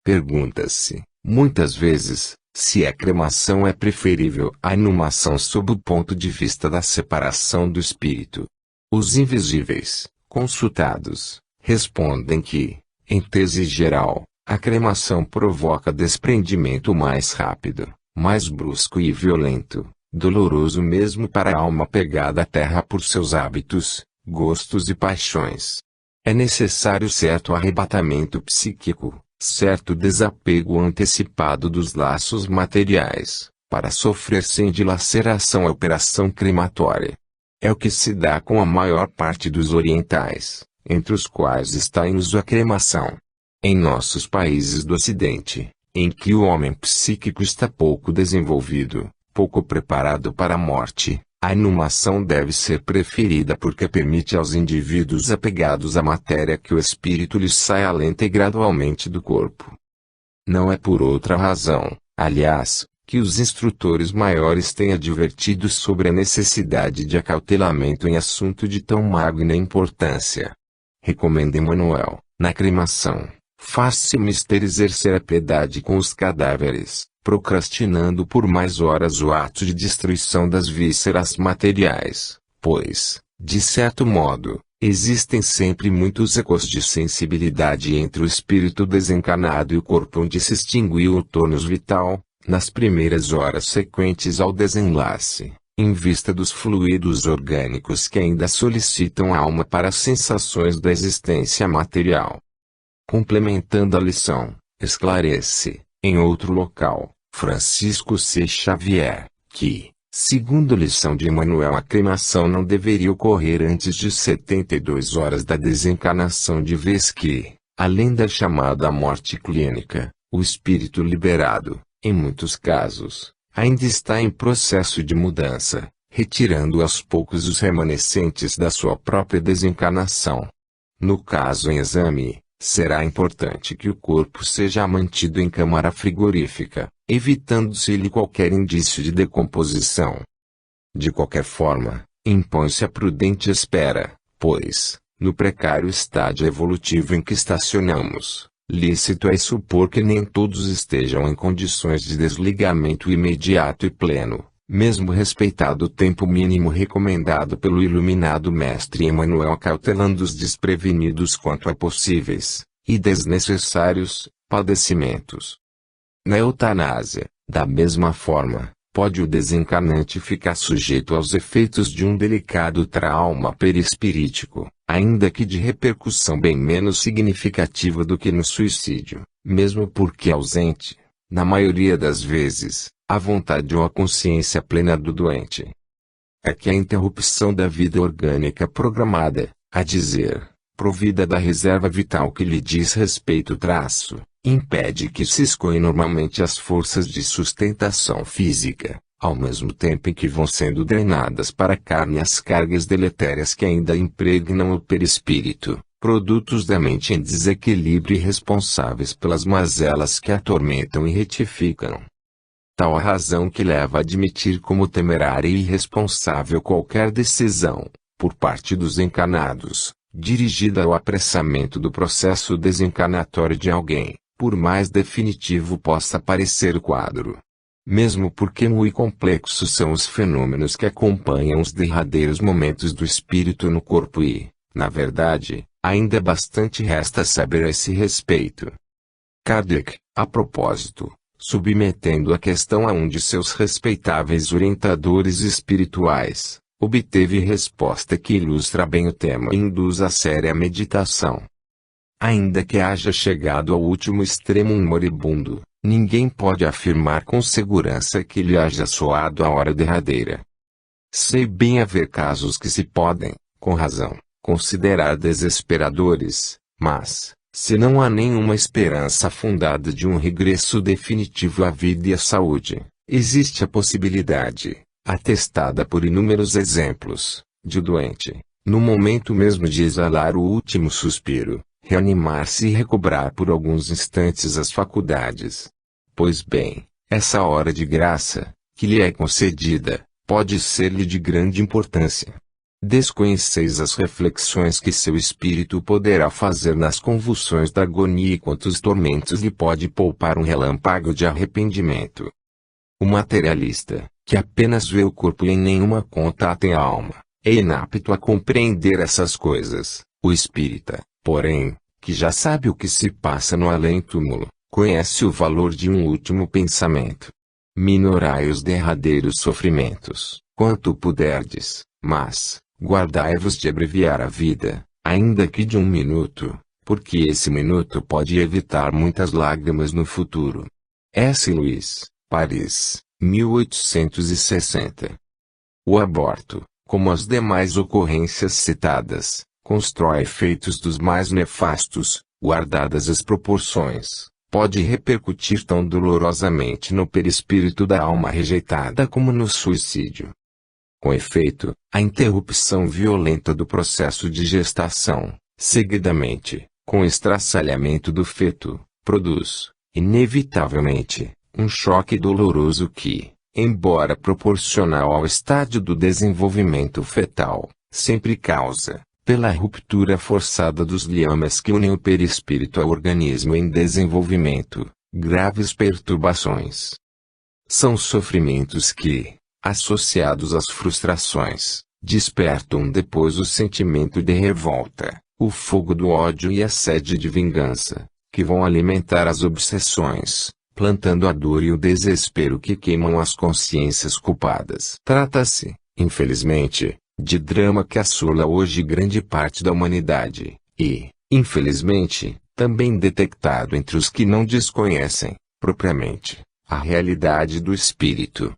Pergunta-se, muitas vezes, Se a cremação é preferível à inumação sob o ponto de vista da separação do espírito. Os invisíveis, consultados, respondem que, em tese geral, a cremação provoca desprendimento mais rápido, mais brusco e violento, doloroso mesmo para a alma pegada à terra por seus hábitos, gostos e paixões. É necessário certo arrebatamento psíquico, certo desapego antecipado dos laços materiais, para sofrer sem dilaceração a operação crematória. É o que se dá com a maior parte dos orientais, entre os quais está em uso a cremação. Em nossos países do Ocidente, em que o homem psíquico está pouco desenvolvido, pouco preparado para a morte, a inumação deve ser preferida porque permite aos indivíduos apegados à matéria que o espírito lhes saia lenta e gradualmente do corpo. Não é por outra razão, aliás, que os instrutores maiores têm advertido sobre a necessidade de acautelamento em assunto de tão magna importância. Recomenda Emmanuel, na cremação, faz-se mister exercer a piedade com os cadáveres, procrastinando por mais horas o ato de destruição das vísceras materiais, pois, de certo modo, existem sempre muitos ecos de sensibilidade entre o espírito desencarnado e o corpo onde se extinguiu o tônus vital, nas primeiras horas sequentes ao desenlace, em vista dos fluidos orgânicos que ainda solicitam a alma para as sensações da existência material. Complementando a lição, esclarece, em outro local, Francisco C. Xavier, que, segundo a lição de Emmanuel, a cremação não deveria ocorrer antes de 72 horas da desencarnação, de vez que, além da chamada morte clínica, o espírito liberado, em muitos casos, ainda está em processo de mudança, retirando aos poucos os remanescentes da sua própria desencarnação. No caso em exame, será importante que o corpo seja mantido em câmara frigorífica, evitando-se-lhe qualquer indício de decomposição. De qualquer forma, impõe-se a prudente espera, pois, no precário estágio evolutivo em que estacionamos, lícito é supor que nem todos estejam em condições de desligamento imediato e pleno, mesmo respeitado o tempo mínimo recomendado pelo iluminado mestre Emmanuel, cautelando os desprevenidos quanto a possíveis, e desnecessários, padecimentos. Na eutanásia, da mesma forma, pode o desencarnante ficar sujeito aos efeitos de um delicado trauma perispirítico, ainda que de repercussão bem menos significativa do que no suicídio, mesmo porque ausente, na maioria das vezes, a vontade ou a consciência plena do doente. É que a interrupção da vida orgânica programada, a dizer, provida da reserva vital que lhe diz respeito impede que se escoem normalmente as forças de sustentação física, ao mesmo tempo em que vão sendo drenadas para a carne as cargas deletérias que ainda impregnam o perispírito, produtos da mente em desequilíbrio e responsáveis pelas mazelas que atormentam e retificam. Tal a razão que leva a admitir como temerária e irresponsável qualquer decisão, por parte dos encarnados, dirigida ao apressamento do processo desencarnatório de alguém, por mais definitivo possa parecer o quadro. Mesmo porque muito complexos são os fenômenos que acompanham os derradeiros momentos do espírito no corpo e, na verdade, ainda bastante resta saber a esse respeito. Kardec, a propósito, submetendo a questão a um de seus respeitáveis orientadores espirituais, obteve resposta que ilustra bem o tema e induz a séria meditação. Ainda que haja chegado ao último extremo um moribundo, ninguém pode afirmar com segurança que lhe haja soado a hora derradeira. Sei bem haver casos que se podem, com razão, considerar desesperadores, mas, se não há nenhuma esperança fundada de um regresso definitivo à vida e à saúde, existe a possibilidade, atestada por inúmeros exemplos, de o doente, no momento mesmo de exalar o último suspiro, reanimar-se e recobrar por alguns instantes as faculdades. Pois bem, essa hora de graça, que lhe é concedida, pode ser-lhe de grande importância. Desconheceis as reflexões que seu espírito poderá fazer nas convulsões da agonia e quantos tormentos lhe pode poupar um relâmpago de arrependimento, O materialista, que apenas vê o corpo e em nenhuma conta tem a alma, é inapto a compreender essas coisas. O espírita, porém, que já sabe o que se passa no além-túmulo, conhece o valor de um último pensamento. Minorai os derradeiros sofrimentos, quanto puderdes, mas, guardai-vos de abreviar a vida, ainda que de 1 minuto, porque esse minuto pode evitar muitas lágrimas no futuro. S. Luís, Paris, 1860. O aborto, como as demais ocorrências citadas, constrói efeitos dos mais nefastos, guardadas as proporções, pode repercutir tão dolorosamente no perispírito da alma rejeitada como no suicídio. Com efeito, a interrupção violenta do processo de gestação, seguidamente, com o estraçalhamento do feto, produz, inevitavelmente, um choque doloroso que, embora proporcional ao estádio do desenvolvimento fetal, sempre causa, pela ruptura forçada dos liames que unem o perispírito ao organismo em desenvolvimento, graves perturbações. São sofrimentos que, associados às frustrações, despertam depois o sentimento de revolta, o fogo do ódio e a sede de vingança, que vão alimentar as obsessões, plantando a dor e o desespero que queimam as consciências culpadas. Trata-se, infelizmente, de drama que assola hoje grande parte da humanidade, e, infelizmente, também detectado entre os que não desconhecem, propriamente, a realidade do espírito.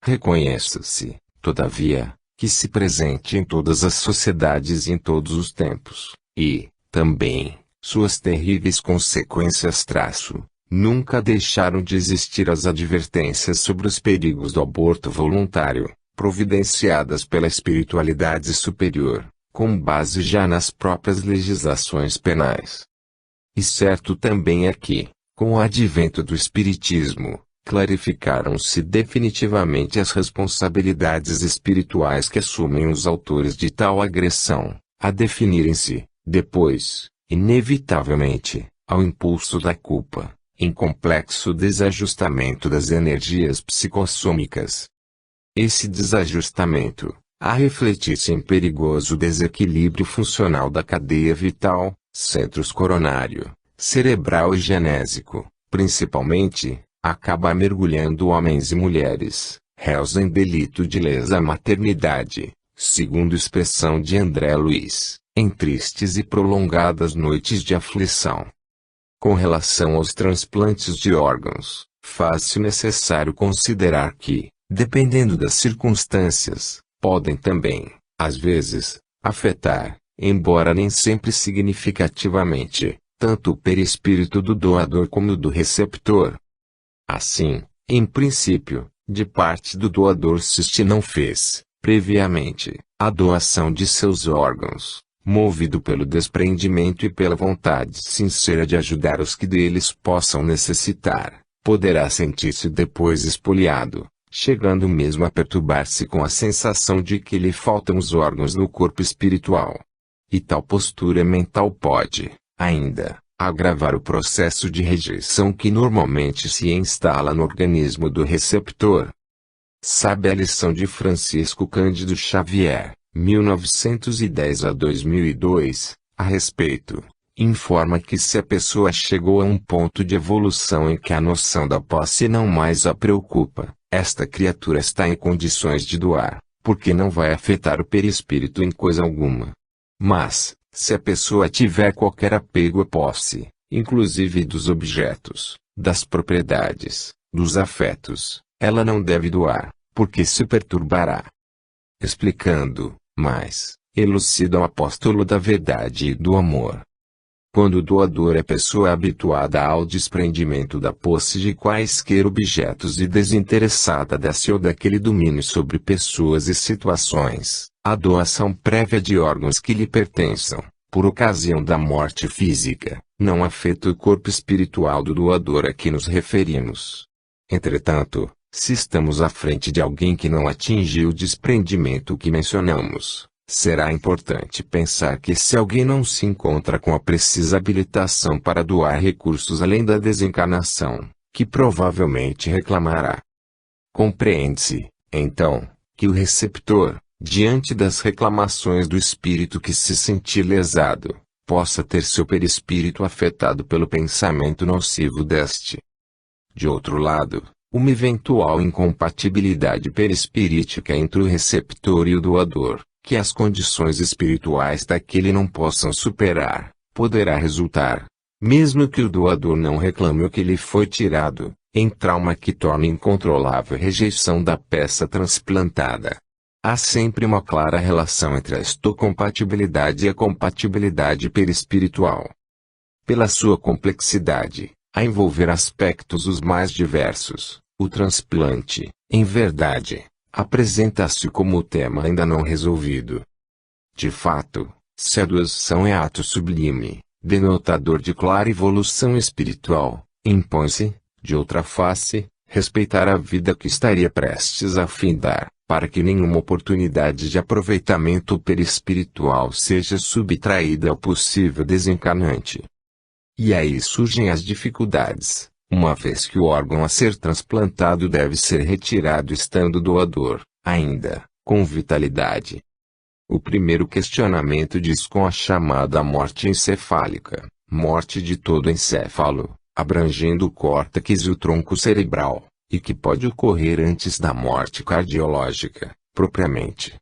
Reconheça-se, todavia, que se presente em todas as sociedades e em todos os tempos, e, também, suas terríveis consequências nunca deixaram de existir as advertências sobre os perigos do aborto voluntário, providenciadas pela espiritualidade superior, com base já nas próprias legislações penais. E certo também é que, com o advento do espiritismo, clarificaram-se definitivamente as responsabilidades espirituais que assumem os autores de tal agressão, a definirem-se, depois, inevitavelmente, ao impulso da culpa, em complexo desajustamento das energias psicossômicas. Esse desajustamento, a refletir-se em perigoso desequilíbrio funcional da cadeia vital, centros coronário, cerebral e genésico, principalmente, acaba mergulhando homens e mulheres, réus em delito de lesa maternidade, segundo expressão de André Luiz, em tristes e prolongadas noites de aflição. Com relação aos transplantes de órgãos, faz-se necessário considerar que, dependendo das circunstâncias, podem também, às vezes, afetar, embora nem sempre significativamente, tanto o perispírito do doador como o do receptor. Assim, em princípio, de parte do doador se este não fez, previamente, a doação de seus órgãos, movido pelo desprendimento e pela vontade sincera de ajudar os que deles possam necessitar, poderá sentir-se depois espoliado, chegando mesmo a perturbar-se com a sensação de que lhe faltam os órgãos no corpo espiritual. E tal postura mental pode, ainda, agravar o processo de rejeição que normalmente se instala no organismo do receptor. Sabe a lição de Francisco Cândido Xavier, 1910 a 2002, a respeito? Informa que se a pessoa chegou a um ponto de evolução em que a noção da posse não mais a preocupa, esta criatura está em condições de doar, porque não vai afetar o perispírito em coisa alguma. Mas, se a pessoa tiver qualquer apego à posse, inclusive dos objetos, das propriedades, dos afetos, ela não deve doar, porque se perturbará. Explicando, mais, elucida o apóstolo da verdade e do amor. Quando o doador é pessoa habituada ao desprendimento da posse de quaisquer objetos e desinteressada desse ou daquele domínio sobre pessoas e situações, a doação prévia de órgãos que lhe pertençam, por ocasião da morte física, não afeta o corpo espiritual do doador a que nos referimos. Entretanto, se estamos à frente de alguém que não atingiu o desprendimento que mencionamos, será importante pensar que se alguém não se encontra com a precisa habilitação para doar recursos além da desencarnação, que provavelmente reclamará. Compreende-se, então, que o receptor, diante das reclamações do espírito que se sentir lesado, possa ter seu perispírito afetado pelo pensamento nocivo deste. De outro lado, uma eventual incompatibilidade perispirítica entre o receptor e o doador, que as condições espirituais daquele não possam superar, poderá resultar, mesmo que o doador não reclame o que lhe foi tirado, em trauma que torne incontrolável a rejeição da peça transplantada. Há sempre uma clara relação entre a histocompatibilidade e a compatibilidade perispiritual. Pela sua complexidade, a envolver aspectos os mais diversos, o transplante, em verdade, apresenta-se como o tema ainda não resolvido. De fato, se a doação é ato sublime, denotador de clara evolução espiritual, impõe-se, de outra face, respeitar a vida que estaria prestes a findar, para que nenhuma oportunidade de aproveitamento perispiritual seja subtraída ao possível desencarnante. E aí surgem as dificuldades, uma vez que o órgão a ser transplantado deve ser retirado estando o doador, ainda, com vitalidade. O primeiro questionamento diz com a chamada morte encefálica, morte de todo encéfalo, abrangendo o córtex e o tronco cerebral, e que pode ocorrer antes da morte cardiológica, propriamente.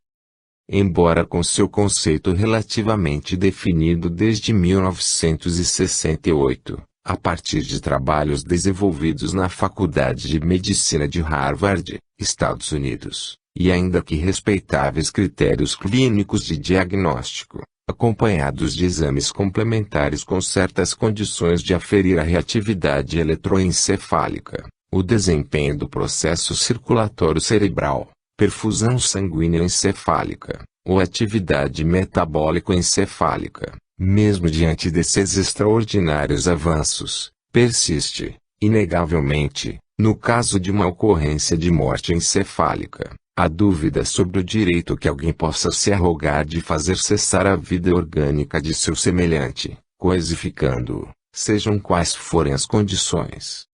Embora com seu conceito relativamente definido desde 1968, a partir de trabalhos desenvolvidos na Faculdade de Medicina de Harvard, Estados Unidos, e ainda que respeitáveis critérios clínicos de diagnóstico, acompanhados de exames complementares com certas condições de aferir a reatividade eletroencefálica, o desempenho do processo circulatório cerebral, perfusão sanguínea encefálica, ou atividade metabólico-encefálica, mesmo diante desses extraordinários avanços, persiste, inegavelmente, no caso de uma ocorrência de morte encefálica, a dúvida sobre o direito que alguém possa se arrogar de fazer cessar a vida orgânica de seu semelhante, coisificando-o, sejam quais forem as condições.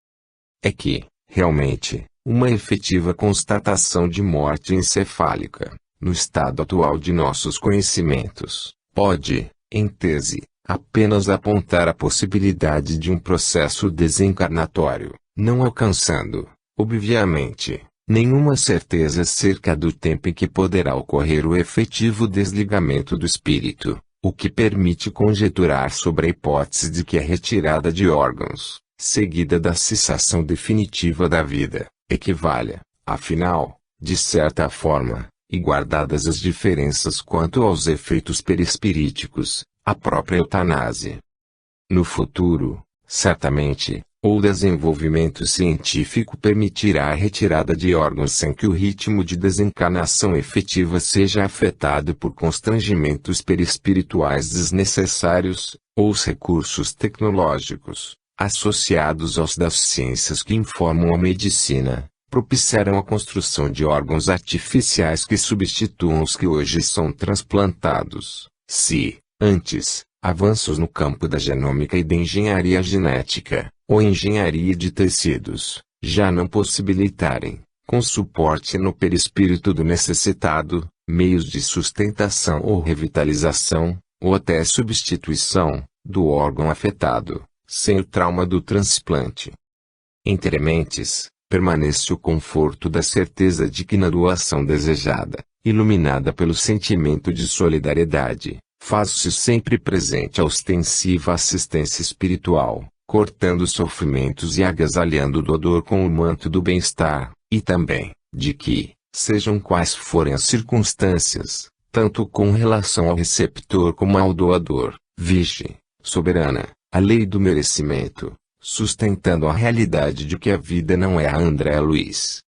É que, realmente, uma efetiva constatação de morte encefálica, no estado atual de nossos conhecimentos, pode, em tese, apenas apontar a possibilidade de um processo desencarnatório, não alcançando, obviamente, nenhuma certeza acerca do tempo em que poderá ocorrer o efetivo desligamento do espírito, o que permite conjecturar sobre a hipótese de que a retirada de órgãos, seguida da cessação definitiva da vida, equivale, afinal, de certa forma, e guardadas as diferenças quanto aos efeitos perispiríticos, à própria eutanásia. No futuro, certamente, o desenvolvimento científico permitirá a retirada de órgãos sem que o ritmo de desencarnação efetiva seja afetado por constrangimentos perispirituais desnecessários, ou os recursos tecnológicos, associados aos das ciências que informam a medicina, propiciarão a construção de órgãos artificiais que substituam os que hoje são transplantados, se, antes, avanços no campo da genômica e da engenharia genética, ou engenharia de tecidos, já não possibilitarem, com suporte no perispírito do necessitado, meios de sustentação ou revitalização, ou até substituição, do órgão afetado, sem o trauma do transplante. Entre mentes, permanece o conforto da certeza de que na doação desejada, iluminada pelo sentimento de solidariedade, faz-se sempre presente a ostensiva assistência espiritual, cortando sofrimentos e agasalhando o doador com o manto do bem-estar, e também, de que, sejam quais forem as circunstâncias, tanto com relação ao receptor como ao doador, vige, soberana, a lei do merecimento, sustentando a realidade de que a vida não é a André Luiz.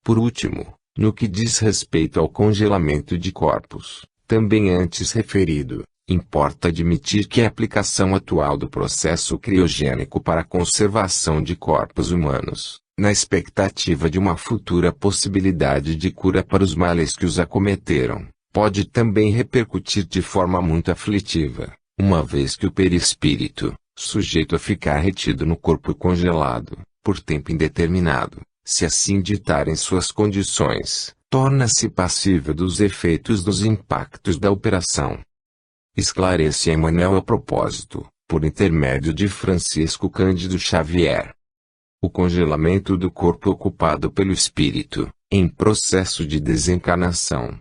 Por último, no que diz respeito ao congelamento de corpos, também antes referido, importa admitir que a aplicação atual do processo criogênico para a conservação de corpos humanos, na expectativa de uma futura possibilidade de cura para os males que os acometeram, pode também repercutir de forma muito aflitiva, uma vez que o perispírito, sujeito a ficar retido no corpo congelado, por tempo indeterminado, se assim ditarem suas condições, torna-se passível dos efeitos dos impactos da operação. Esclarece Emmanuel a propósito, por intermédio de Francisco Cândido Xavier. O congelamento do corpo ocupado pelo espírito, em processo de desencarnação,